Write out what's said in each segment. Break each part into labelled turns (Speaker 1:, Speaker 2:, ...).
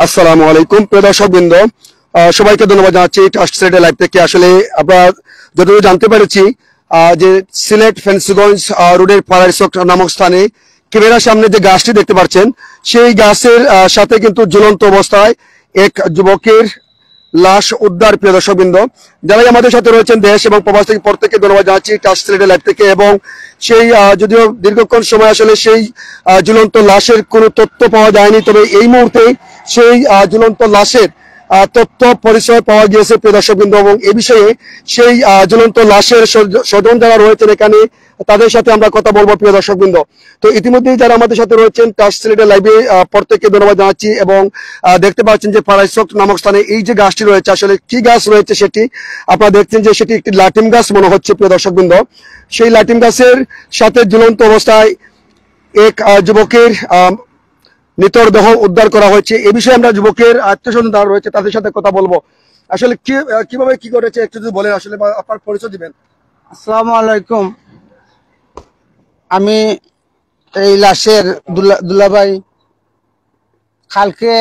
Speaker 1: আসসালামু আলাইকুম প্রিয় দর্শকবৃন্দ, সবাইকে ধন্যবাদ জানাচ্ছি ট্রাস্ট সিলেটের লাইভ থেকে। আসলে আমরা যতদূর জানতে পেরেছি যে সিলেট ফেন্সিগঞ্জ রোডের পাড়াইচক নামক স্থানে ক্যামেরার সামনে যে গাছটি দেখতে পাচ্ছেন, সেই গাছের সাথে কিন্তু ঝুলন্ত অবস্থায় এক যুবকের লাশ উদ্ধার। প্রিয় দর্শকবৃন্দ, যারাই আমাদের সাথে রয়েছেন দেশ এবং প্রবাস থেকে প্রত্যেককে ধন্যবাদ জানাচ্ছি ট্রাস্ট সিলেটের লাইভ থেকে। এবং সেই যদিও দীর্ঘক্ষণ সময় আসলে সেই ঝুলন্ত লাশের কোনো তথ্য পাওয়া যায়নি, তবে এই মুহূর্তে সেই ঝুলন্ত লাশের তথ্য পরিচয় পাওয়া গিয়েছে প্রিয় দর্শকবৃন্দ। এবং এ বিষয়ে সেই ঝুলন্ত লাশের স্বজন যারা রয়েছেন এখানে, তাদের সাথে আমরা কথা বলবো প্রিয় দর্শকবৃন্দ। তো ইতিমধ্যেই যারা আমাদের সাথে রয়েছেন ট্রাস্ট সিলেটের লাইভে প্রত্যেককে ধন্যবাদ জানাচ্ছি। এবং দেখতে পাচ্ছেন যে পাড়াইচক নামক স্থানে এই যে গাছটি রয়েছে, আসলে কি গাছ রয়েছে সেটি আপনারা দেখছেন যে সেটি একটি লাটিম গাছ মনে হচ্ছে প্রিয় দর্শকবৃন্দ। সেই লাটিম গাছের সাথে ঝুলন্ত অবস্থায় এক যুবকের নিতর দেহ উদ্ধার করা হয়েছে। এ বিষয়ে আমরা যুবকের আত্মীয়স্বজন যারা রয়েছে তাদের সাথে কথা বলবো। আসলে কিভাবে কি করেছে একটু যদি বলেন, আসলে আপনার পরিচয় দিবেন।
Speaker 2: আসসালামু আলাইকুম। আমি এই লাশের দুলাভাই। কালকে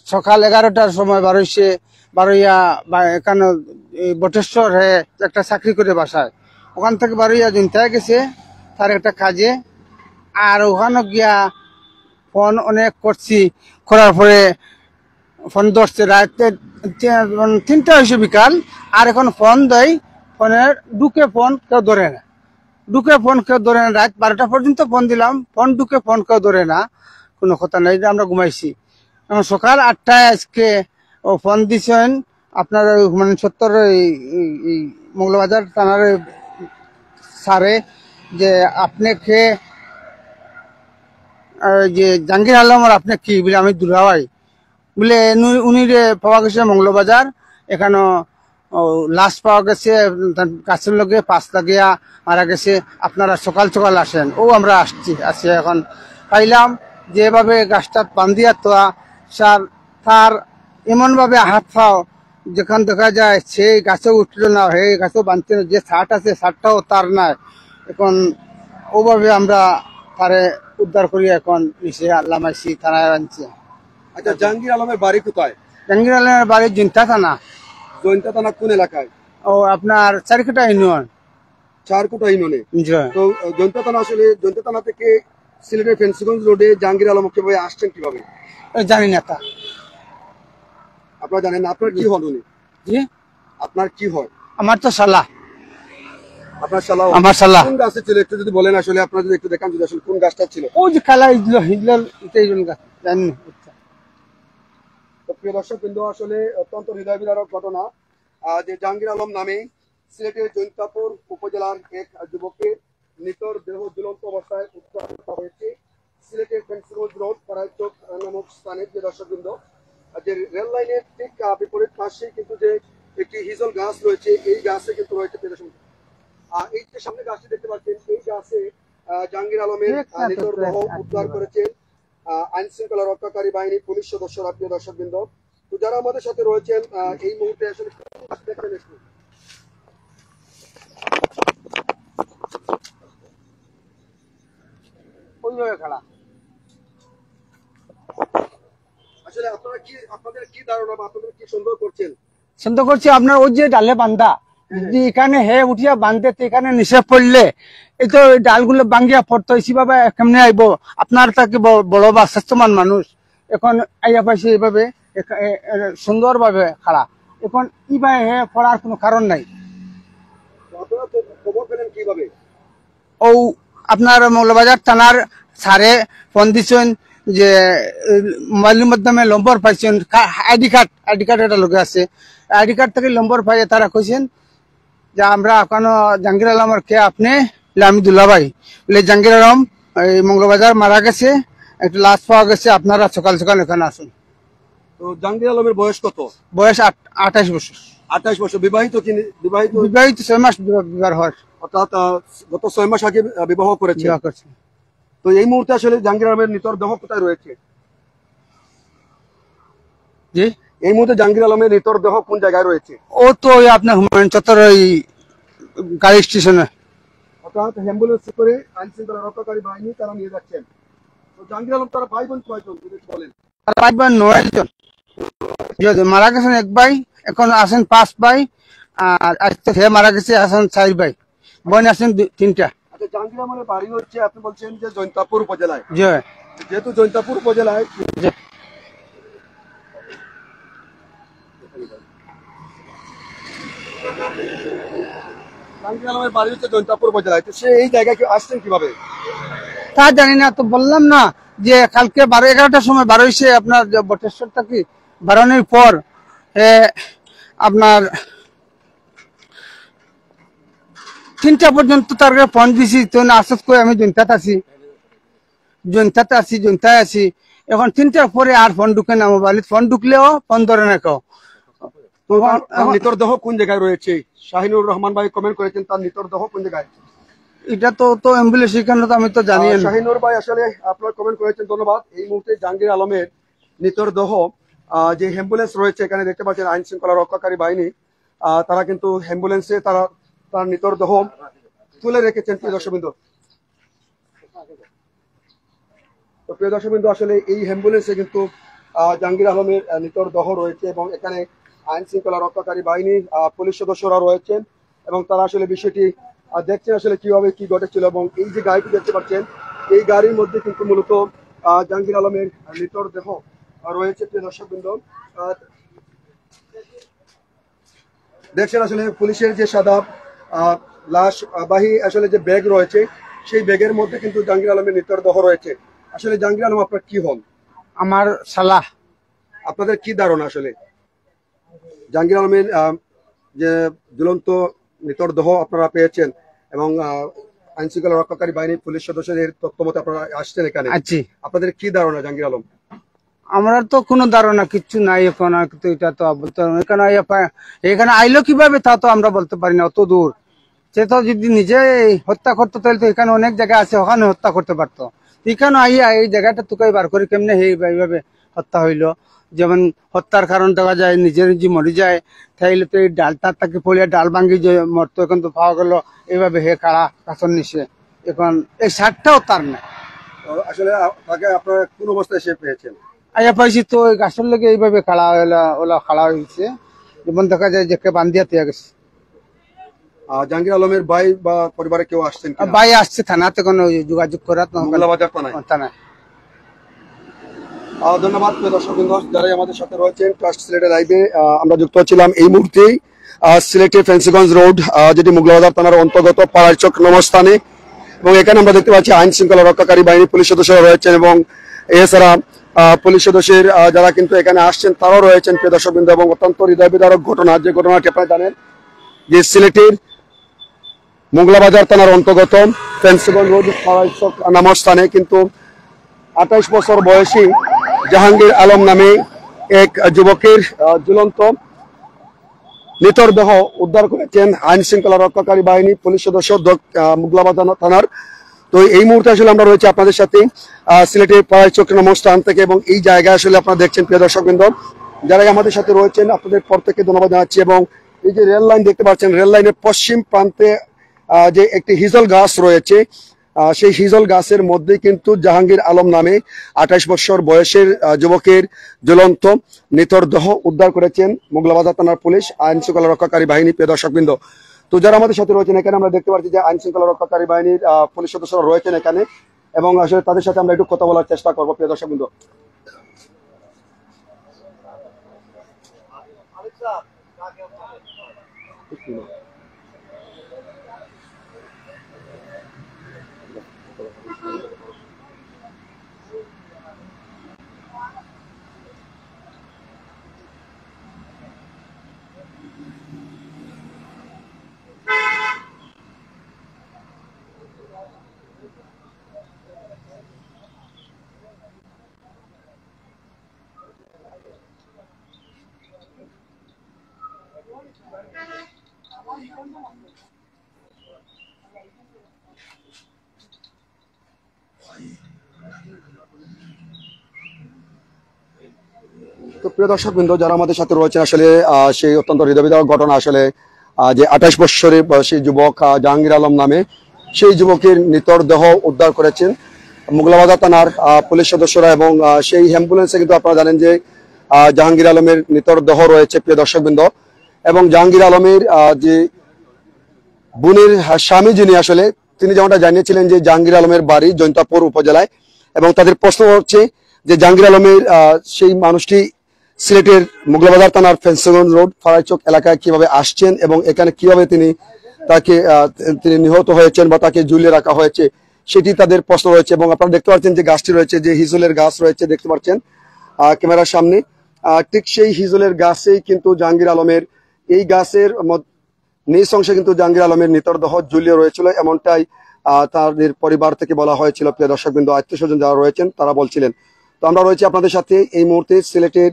Speaker 2: সকাল 11টার সময় বারোইয়া এখানে বটেশ্বর একটা চাকরি করে বাসায়, ওখান থেকে বারোইয়া জুনতে গেছে তার একটা কাজে। আর ওখানে গিয়া ফোন অনেক করছি, করার পরে ফোন ধরছে রাতে 3টা হয়েছে বিকাল। আর এখন ফোন দেয়, ফোনের ফোন কেউ ধরে না, ফোন কেউ ধরে না। রাত 12টা পর্যন্ত ফোন দিলাম, ফোন কেউ ধরে না, কোনো কথা নাই, আমরা ঘুমাইছি। এখন সকাল 8টায় আজকে ও ফোন দিছেন আপনার মানে 70 মঙ্গলবাজার থানার স্যারে, যে আপনাকে যে জাহাঙ্গীর আলম আর আপনি কি বলে, আমি দুলাভাই বলে উনি পাওয়া গেছে মঙ্গলবাজার। এখানে লাশ পাওয়া গেছে, গাছের লগে 5 লাগিয়া মারা গেছে। আপনারা সকাল সকাল আসেন। আমরা আসছি এখন পাইলাম যেভাবে গাছটা বান্ধিয়া তোয়া তার এমন ভাবে হাত পাও যেখান দেখা যায় সেই গাছে উঠল না, সেই গাছেও বাঁধতে যে ছাট আছে ছাটটাও তার নাই। এখন ওভাবে আমরা তারে উদ্ধার করি এখন নিচে লামাইছি, থানায় আনছি।
Speaker 1: আচ্ছা, জাহাঙ্গীর আলমের বাড়ি কোথায়?
Speaker 2: জাহাঙ্গীর আলমের বাড়ি জৈন্তা থানা।
Speaker 1: জৈন্তা থানা কোন এলাকায়?
Speaker 2: আপনার চারিকাটা ইউনিয়ন,
Speaker 1: চারকুটা ইউনিয়নে। তো জৈন্তা থানা, আসলে জৈন্তা থানা থেকে সিলেটের ফেন্সিগঞ্জ রোডে জাহাঙ্গীর আলম কিভাবে আসছেন কিভাবে
Speaker 2: জানি না তা।
Speaker 1: আপনারা জানেন না? আপনার কি হন উনি? জি, আপনার কি হয়?
Speaker 2: আমার তো শালা।
Speaker 1: আপনার শালা?
Speaker 2: আমার শালা।
Speaker 1: কোন গাছে ছিল একটু যদি বলেন, আসলে আপনারা যদি একটু দেখান, যদি আসলে কোন গাছটা ছিল।
Speaker 2: ওই যে খেলা হিজল গাছ জানি।
Speaker 1: তো প্রিয় দর্শক বিন্দু, আসলে অত্যন্ত হৃদয় বিদারক ঘটনা যে জাহাঙ্গীর আলম নামে সিলেটের জৈন্তাপুর উপজেলার এক যুবকের নিতর দেহ ঝুলন্ত অবস্থায় উদ্ধার করা হয়েছে সিলেটের ফেন্সিগঞ্জ রোড পাড়াইচক নামক স্থানে। যে দর্শক বিন্দু, যে রেল লাইনের ঠিক বিপরীত পাশে কিন্তু যে একটি হিজল গাছ রয়েছে, এই গাছে কিন্তু রয়েছে এই যে সামনে গাছটি দেখতে পাচ্ছেন, এই গাছে জাহাঙ্গীর আলমের নিতর দেহ উদ্ধার করেছেন আইন শৃঙ্খলা রক্ষাকারী বাহিনী পুলিশ সদস্যরা। প্রিয় দর্শকবৃন্দ, তো যারা আমাদের সাথে রয়েছেন এই মুহূর্তে আসলে দেখবেন একটু। আসলে আপনাদের কি ধারণা বা আপনাদের কি সন্দেহ করছেন?
Speaker 2: সন্দেহ করছি আপনার ওই যে ডালে বান্ধা, যদি এখানে উঠিয়া বান্ধে তো এখানে নিচে পড়লে এই তো ডালগুলো ভাঙ্গিয়া পড়তো, এইভাবে কেমনে আইব? আপনার তাকে বড় বা স্বাস্থ্যবান মানুষ এখন আইয়া পাইছে এইভাবে সুন্দর ভাবে খাড়া, এখন এইভাবে পড়ার কোনো কারণ নাই।
Speaker 1: আপনারা খবর পেলেন কিভাবে?
Speaker 2: আপনার মৌলবাজার থানার স্যারে ফোন দিচ্ছেন যে মোবাইলের মাধ্যমে নম্বর পাইছেন, আইডি কার্ড একটা লোকে আছে, আইডি কার্ড থেকে নম্বর পাইয়ে তারা কইছেন যে আমরা এখনো জাহাঙ্গীর আলমের কে আপনি? আমি দুলাভাই বলে, জাহাঙ্গীর আলম এই মঙ্গলবাজার মারা গেছে, একটা লাশ পাওয়া গেছে, আপনারা সকাল সকাল এখানে আসুন।
Speaker 1: তো জাহাঙ্গীর আলমের বয়স কত?
Speaker 2: বয়স 28 বছর।
Speaker 1: 28 বছর। বিবাহিত কি? বিবাহিত।
Speaker 2: 6 মাস বিবাহ হয়,
Speaker 1: অর্থাৎ গত 6 মাস আগে বিবাহ করেছে। তো এই মুহূর্তে আসলে জাহাঙ্গীর আলমের নিতর দেহ কোথায় রয়েছে?
Speaker 2: জি,
Speaker 1: এই মুহূর্তে জাহাঙ্গীর আলমের নিতর দেহ কোন জায়গায় রয়েছে?
Speaker 2: ও তো আপনার হুমায়ুন চত্বর ওই গাড়ি স্টেশনে।
Speaker 1: অর্থাৎ অ্যাম্বুলেন্স করে আইন শৃঙ্খলা রক্ষাকারী বাহিনী তারা নিয়ে যাচ্ছেন। তো জাহাঙ্গীর আলম তারা ভাই বোন কয়জন যদি বলেন?
Speaker 2: ভাই বোন 9 জন। যদি মারা গেছেন 1 ভাই, এখন আছেন 5 ভাই, আর আজকে হে মারা গেছে আছেন 4 ভাই, বোন আছেন 3টা।
Speaker 1: আচ্ছা, জাহাঙ্গীর আলমের বাড়ি হচ্ছে আপনি বলছেন যে জৈন্তাপুর উপজেলায়।
Speaker 2: জি
Speaker 1: যেহেতু জৈন্তাপুর উপজেলায়
Speaker 2: জি।
Speaker 1: জাহাঙ্গীর আলমের বাড়ি হচ্ছে জৈন্তাপুর উপজেলায়, তো সে এই জায়গায় আসছেন কিভাবে?
Speaker 2: তা জানি না, তো বললাম না যে কালকে 12-11টার সময় বার হইছে আপনার বটেশ্বর থেকে বাড়ানোর পর আপনার 3টা পর্যন্ত তার ফোন দিছি, তো না আসাদ করে আমি জনতায় আছি। এখন 3টার পরে আর ফোন ঢুকে না, মোবাইলে ফোন ঢুকলেও ফোন ধরে না কেউ।
Speaker 1: তার নিতরদেহ কোন জায়গায় রয়েছে? শাহিনুর রহমান ভাই কমেন্ট করেছেন তার নিতরদেহ কোন জায়গায়।
Speaker 2: এটা তো অ্যাম্বুলেন্স এখানে তো আমি তো জানি না।
Speaker 1: শাহিনুর ভাই আসলে আপনার কমেন্ট করেছেন, ধন্যবাদ। এই মুহূর্তে জাহাঙ্গীর আলমের নিতরদেহ যে অ্যাম্বুলেন্স রয়েছে এখানে দেখতে পাচ্ছেন আইন শৃঙ্খলা রক্ষাকারী বাহিনী, তারা কিন্তু অ্যাম্বুলেন্সে তার নিতরদেহ তুলে রেখেছেন। প্রিয় দর্শকবৃন্দ, তো প্রিয় দর্শকবৃন্দ আসলে এই অ্যাম্বুলেন্সে কিন্তু জাহাঙ্গীর আলমের নিতরদেহ রয়েছে এবং এখানে আইন শৃঙ্খলা রক্ষাকারী বাহিনী পুলিশ সদস্যরা রয়েছেন এবং তারা আসলে বিষয়টি দেখছেন আসলে কিভাবে কি ঘটেছিল। এবং এই যে গাড়িটি দেখতে পাচ্ছেন এই গাড়ির মধ্যে কিন্তু মূলত জাহাঙ্গীর আলমের নিতরদেহ রয়েছে। প্রিয় দর্শকবৃন্দ, দেখছেন আসলে পুলিশের যে সাদা লাশ বাহী আসলে যে ব্যাগ রয়েছে সেই ব্যাগের মধ্যে কিন্তু জাহাঙ্গীর আলমের নিতরদেহ রয়েছে। আসলে জাহাঙ্গীর আলম আপনার কি হন?
Speaker 2: আমার শালা।
Speaker 1: আপনাদের কি ধারণা আসলে জাহাঙ্গীর আলমের যে ঝুলন্ত নিতরদেহ আপনারা পেয়েছেন এবং আইন শৃঙ্খলা রক্ষাকারী বাহিনী পুলিশ সদস্যদের তথ্য মতে আপনারা আসছেন এখানে, আপনাদের কি ধারণা জাহাঙ্গীর আলম?
Speaker 2: আমরা তো কোনো ধারণা কিচ্ছু নাই এখন, এটা তো বলতে এখানে আইলো কিভাবে তা তো আমরা বলতে পারি না, অত দূর। সে তো যদি নিজে হত্যা করতো তাহলে তো এখানে অনেক জায়গা আছে, ওখানে হত্যা করতে পারতো। এখানে আইয়া এই জায়গাটা তুকাই বার করে কেমনে এইভাবে হত্যা হইলো। যেমন হত্যার কারণ দেখা যায় নিজে মরে যায়, তাইলে তো এই ডালটা তাকে পড়িয়া ডাল ভাঙ্গি যে মরতো, এখন তো পাওয়া গেল এইভাবে হে কাড়া কাছর নিচে। এখন এই শার্টটাও তার না।
Speaker 1: আসলে তাকে আপনারা কোন অবস্থায় সে পেয়েছেন?
Speaker 2: আইয়া পাইছি তো ওই গাছের লেগে এইভাবে খাড়া ওলা খাড়া হয়েছে, যেমন দেখা যায় যে বান্ধিয়া তেয়া গেছে।
Speaker 1: জাহাঙ্গীর আলমের ভাই বা পরিবারে কেউ আসছেন?
Speaker 2: ভাই আসছে থানাতে কোনো যোগাযোগ করার থানায়।
Speaker 1: ধন্যবাদ। দর্শকবৃন্দ যারাই আমাদের সাথে রয়েছেন ট্রাস্ট সিলেটের লাইভে আমরা যুক্ত ছিলাম এই মুহূর্তেই সিলেটের ফেন্সিগঞ্জ রোড, যেটি মোগলাবাজার থানার অন্তর্গত পাড়ারচক নমস্থানে, এবং এখানে আমরা দেখতে পাচ্ছি আইন শৃঙ্খলা রক্ষাকারী বাহিনী পুলিশ সদস্যরা রয়েছেন এবং এছাড়া পুলিশ সদস্যের যারা কিন্তু এখানে আসছেন তারাও রয়েছেন। প্রিয় দর্শকবৃন্দ, এবং অত্যন্ত হৃদয় বিদারক ঘটনা, যে ঘটনাটি আপনারা জানেন যে সিলেটের মোগলাবাজার থানার অন্তর্গত ফেন্সিগঞ্জ রোড পাড়ারচক নামক স্থানে কিন্তু 28 বছর বয়সী জাহাঙ্গীর আলম নামে এক যুবকের ঝুলন্ত নিতরদেহ উদ্ধার করেছেন আইন শৃঙ্খলা রক্ষাকারী বাহিনী পুলিশ সদস্য মোগলাবাজার থানার। তো এই মুহূর্তে আসলে আমরা রয়েছে আপনাদের সাথে সিলেটের পাড়ারচক নামক স্থান থেকে, এবং এই জায়গায় আসলে আপনারা দেখছেন প্রিয় দর্শকবৃন্দ যারা আমাদের সাথে রয়েছেন আপনাদের প্রত্যেককে ধন্যবাদ জানাচ্ছি। এবং এই যে রেল লাইন দেখতে পাচ্ছেন, রেল লাইনের পশ্চিম প্রান্তে যে একটি হিজল গাছ রয়েছে, সেই হিজল গাছের মধ্যে কিন্তু জাহাঙ্গীর আলম নামে 28 বছর বয়সের যুবকের ঝুলন্ত নিতরদেহ উদ্ধার করেছেন মোগলাবাজার থানার পুলিশ আইন শৃঙ্খলা রক্ষাকারী বাহিনী। প্রিয় দর্শকবৃন্দ, তো যারা আমাদের সাথে রয়েছেন এখানে আমরা দেখতে পাচ্ছি যে আইন শৃঙ্খলা রক্ষাকারী বাহিনীর পুলিশ সদস্যরা রয়েছেন এখানে, এবং আসলে তাদের সাথে আমরা একটু কথা বলার চেষ্টা করবো। প্রিয় দর্শকবৃন্দ, তো প্রিয় দর্শকবৃন্দ যারা আমাদের সাথে রয়েছেন আসলে সেই অত্যন্ত হৃদয়বিদারক ঘটনা, আসলে যে 28 বছরের বয়সী যুবক জাহাঙ্গীর আলম নামে সেই যুবকের নিতরদেহ উদ্ধার করেছেন মোগলাবাজার থানার পুলিশ সদস্যরা এবং সেই অ্যাম্বুলেন্সে কিন্তু আপনারা জানেন যে জাহাঙ্গীর আলমের মৃতদেহ রয়েছে প্রিয় দর্শকবৃন্দ। এবং জাহাঙ্গীর আলমের যে বোনের স্বামী যিনি আসলে তিনি যেমনটা জানিয়েছিলেন যে জাহাঙ্গীর আলমের বাড়ি জৈন্তাপুর উপজেলায়, এবং তাদের প্রশ্ন হচ্ছে যে জাহাঙ্গীর আলমের সেই মানুষটি সিলেটের মোগলাবাজার থানার ফেন্সিগঞ্জ রোড ফারাইচক এলাকায় কিভাবে আসছেন এবং এখানে কিভাবে তিনি নিহত হয়েছেন বা তাকে ঝুলিয়ে রাখা হয়েছে সেটি তাদের প্রশ্ন রয়েছে। এবং আপনারা দেখতে পাচ্ছেন যে গাছটি রয়েছে, যে হিজলের গাছ রয়েছে দেখতে পাচ্ছেন ক্যামেরার সামনে, ঠিক সেই হিজলের গাছেই কিন্তু জাহাঙ্গীর আলমের এই গাছের নিজ অংশে কিন্তু জাহাঙ্গীর আলমের মৃতদেহ ঝুলিয়ে রয়েছিল, এমনটাই তাদের পরিবার থেকে বলা হয়েছিল। প্রিয় দর্শকবৃন্দ, আত্মীয় স্বজন যারা রয়েছেন তারা বলছিলেন। তো আমরা রয়েছি আপনাদের সাথে এই মুহূর্তে সিলেটের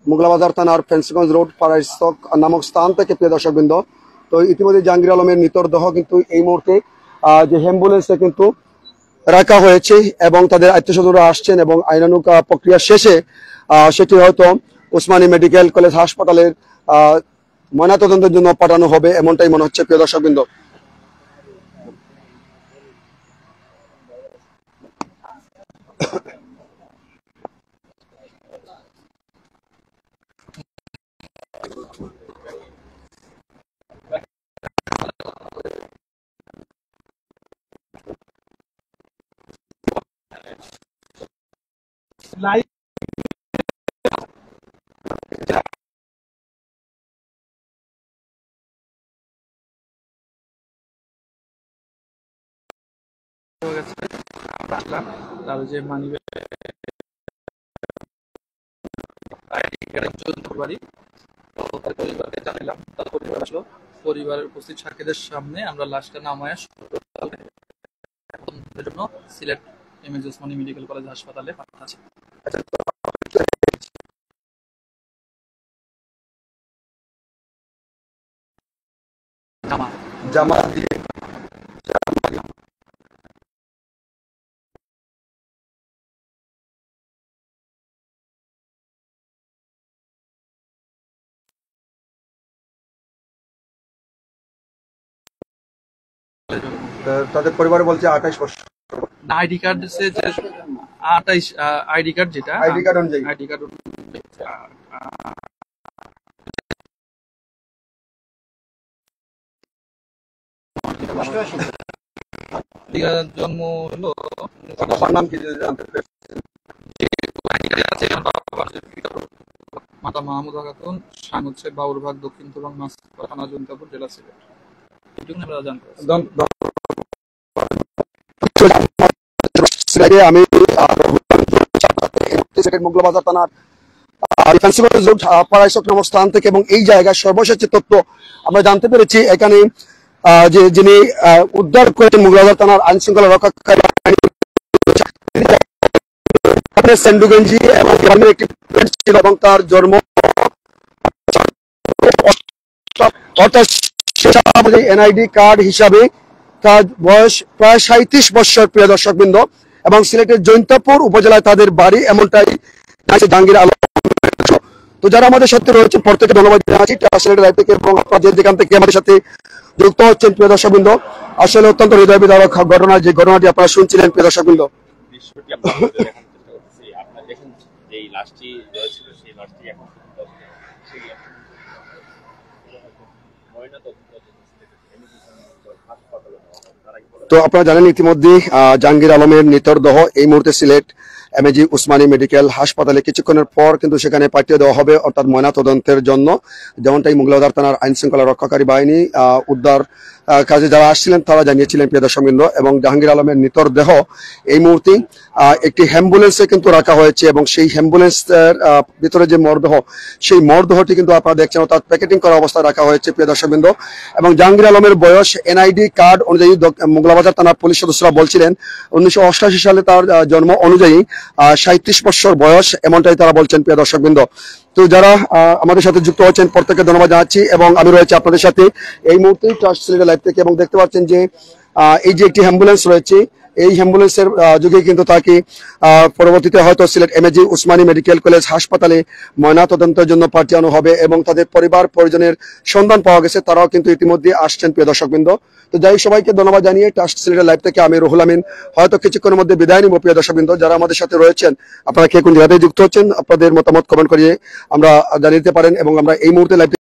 Speaker 1: মোগলাবাজার থানার ফেন্সিগঞ্জ রোড ফারাইচক নামক স্থান থেকে। প্রিয় দর্শকবৃন্দ, তো ইতিমধ্যে জাহাঙ্গীর আলমের মৃতদেহ কিন্তু এই মুহূর্তে যে অ্যাম্বুলেন্সে কিন্তু রাখা হয়েছে এবং তাদের আত্মীয় স্বজনরা আসছেন এবং আইনানুগ প্রক্রিয়া শেষে সেটি হয়তো ওসমানী মেডিকেল কলেজ হাসপাতালের ময়নাতদন্তের জন্য পাঠানো হবে, এমনটাই মনে হচ্ছে। প্রিয় দর্শকবৃন্দ,
Speaker 3: তার যে মানি বাড়ি তার পরিবারকে জানালাম, তার পরিবার আসলো, পরিবারের উপস্থিত সাক্ষীদের সামনে আমরা লাশটা নামায় জন্য সিলেট এমএজ ওসমানী মেডিকেল কলেজ হাসপাতালে পাঠাচ্ছি।
Speaker 1: জামা তাদের পরিবার বলছে 28 বছর
Speaker 3: আইডি কার্ড যে 28 আইডি কার্ড যেটা
Speaker 1: আইডি কার্ড অনুযায়ী
Speaker 3: জন্ম হলো
Speaker 1: বাবার নাম কি জানতে পেরেছেন?
Speaker 3: মাতা মাহমুদা খাতুন, স্থান হচ্ছে বাউরবাগ, দক্ষিণ তুরাগ, মাছখোয়া থানা, জৈন্তাপুর জেলা, সিলেট। এটুকু আমরা জানতে
Speaker 1: আমি মোগলাবাজার থানার ফেন্সিগঞ্জ রোড ফারাইচক নামক স্থান থেকে, এবং এই জায়গায় সর্বশেষ তথ্য আমরা জানতে পেরেছি এখানে যে যিনি উদ্ধার করেছেন মোগলাবাজার থানার আইন শৃঙ্খলা রক্ষাকারী সেন্ডুগঞ্জি এবং গ্রামের একটি ছিল এবং তার জন্ম এনআইডি কার্ড হিসাবে তার বয়স প্রায় 37 বছর। প্রিয় দর্শকবৃন্দ, এবং সিলেটের জৈন্তাপুর উপজেলায় তাদের বাড়ি, এমনটাই জাহাঙ্গীর আলম। তো যারা আমাদের সাথে রয়েছেন প্রত্যেকে ধন্যবাদ জানাচ্ছি সিলেটের লাইভ থেকে, এবং আপনারা যেখান থেকে আমাদের সাথে যুক্ত হচ্ছেন। প্রিয় দর্শকবৃন্দ, আসলে অত্যন্ত হৃদয় বিদারক ঘটনা, যে ঘটনাটি আপনারা শুনছিলেন। প্রিয় দর্শকবৃন্দ, তো আপনারা জানেন ইতিমধ্যে জাহাঙ্গীর আলমের মৃতদেহ এই মুহূর্তে সিলেট এমএজি ওসমানী মেডিকেল হাসপাতালে কিছুক্ষণের পর কিন্তু সেখানে পাঠিয়ে দেওয়া হবে, অর্থাৎ ময়নাতদন্তের জন্য। যেমনটাই মোগলাবাজার থানার আইন শৃঙ্খলা রক্ষাকারী বাহিনী উদ্ধার কাজে যারা আসছিলেন তারা জানিয়েছিলেন। প্রিয় দর্শকবৃন্দ, এবং জাহাঙ্গীর আলমের মৃতদেহ এই মুহূর্তে একটি অ্যাম্বুলেন্সে কিন্তু রাখা হয়েছে, এবং সেই অ্যাম্বুলেন্সের ভিতরে যে মরদেহ, সেই মরদেহটি কিন্তু আপনারা দেখছেন অর্থাৎ প্যাকেটিং করা অবস্থায় রাখা হয়েছে। প্রিয় দর্শকবৃন্দ, এবং জাহাঙ্গীর আলমের বয়স এনআইডি কার্ড অনুযায়ী মোগলাবাজার থানার পুলিশ সদস্যরা বলছিলেন 1988 সালে তার জন্ম অনুযায়ী 37 বছর বয়স, এমনটাই তারা বলছেন। প্রিয় দর্শকবৃন্দ, তো যারা আমাদের সাথে যুক্ত হচ্ছেন প্রত্যেককে ধন্যবাদ জানাচ্ছি, এবং আমি রয়েছে আপনাদের সাথে এই মুহূর্তে ট্রাস্ট সিলেটের লাইভ থেকে। এবং দেখতে পাচ্ছেন যে এই যে একটি অ্যাম্বুলেন্স রয়েছে, এই অ্যাম্বুলেন্সের যোগে কিন্তু তাকে পরবর্তীতে হয়তো Sylhet MAG Usmani medical college হাসপাতালে ময়নাতদন্তের জন্য পাঠানো হবে এবং তাদের পরিবার পরিজনের সন্ধান পাওয়া গেছে, তারাও কিন্তু ইতিমধ্যে আসছেন প্রিয় দর্শকবৃন্দ। তো যাই সবাইকে ধন্যবাদ জানিয়ে ট্রাস্ট সিলেটের লাইভ থেকে আমি রুহুল আমিন হয়তো কিছুক্ষণের মধ্যে বিদায় নিব। প্রিয় দর্শকবৃন্দ, যারা আমাদের সাথে রয়েছেন, আপনারা কে কোন জায়গাতে যুক্ত হচ্ছেন, আপনাদের মতামত কমেন্ট করিয়ে আমরা জানিয়ে দিতে পারেন এবং আমরা এই মুহূর্তে লাইভ